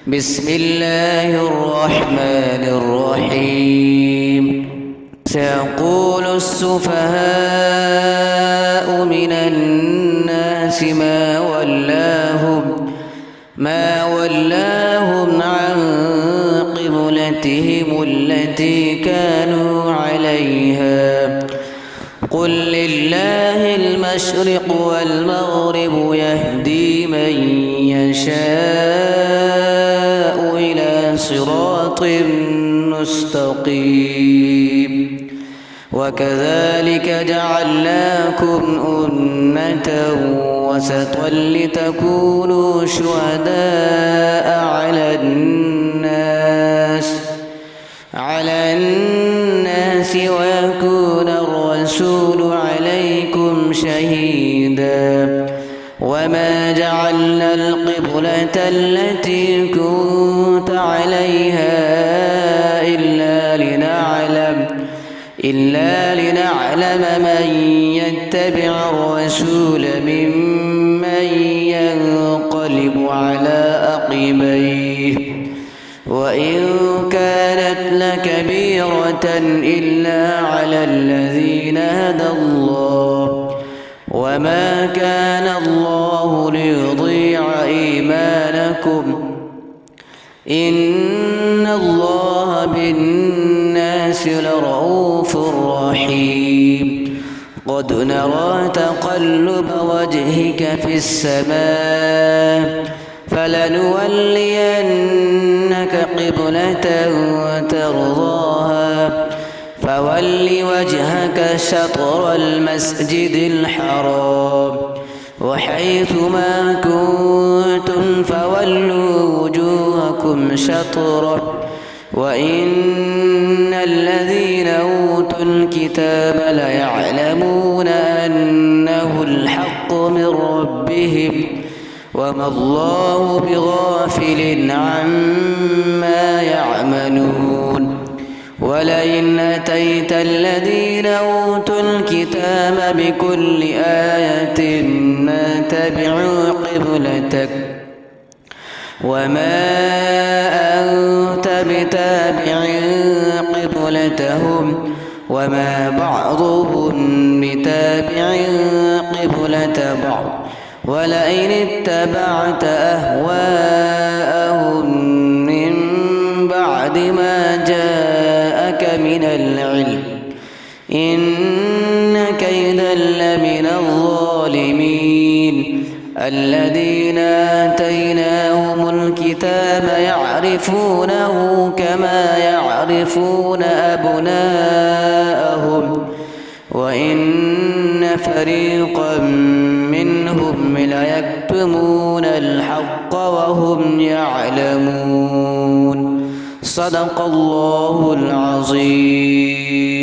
بسم الله الرحمن الرحيم. سيقول السفهاء من الناس ما ولاهم عن قبلتهم التي كانوا عليها قل لله المشرق والمغرب يهدي من يشاء إلى صراط مستقيم. وكذلك جعلناكم أمة وسطا لتكونوا شهداء على الناس ويكون الرسول عليكم شهيدا. وما جعلنا القبلة التي كنت عليها إلا لنعلم من يتبع الرسول ممن ينقلب على عقبيه. وإن كانت لكبيرة إلا على الذين هدى الله وما كان الله ليضيع إيمانكم إن الله بالناس لرؤوف رحيم. قد نرى تقلب وجهك في السماء فلنولينك قبلة ترضاها فول وجهك شطر المسجد الحرام وحيث ما كنتم فولوا وجوهكم شطره وإن الذين أوتوا الكتاب ليعلمون أنه الحق من ربهم وما الله بغافل عما يعملون. ولئن أتيت الذين أوتوا الكتاب بكل آية ما تبعوا قبلتك وما أنت بتابع قبلتهم وما بعضهم بتابع قبلة بعض. ولئن اتبعت أهواءهم من بعد ما جاءك من العلم إنك إذا لمن الظالمين. الذين آتيناهم الكتاب يعرفونه كما يعرفون أبناءهم وإن فريقا منهم ليكتمون الحق وهم يعلمون. صدق الله العظيم.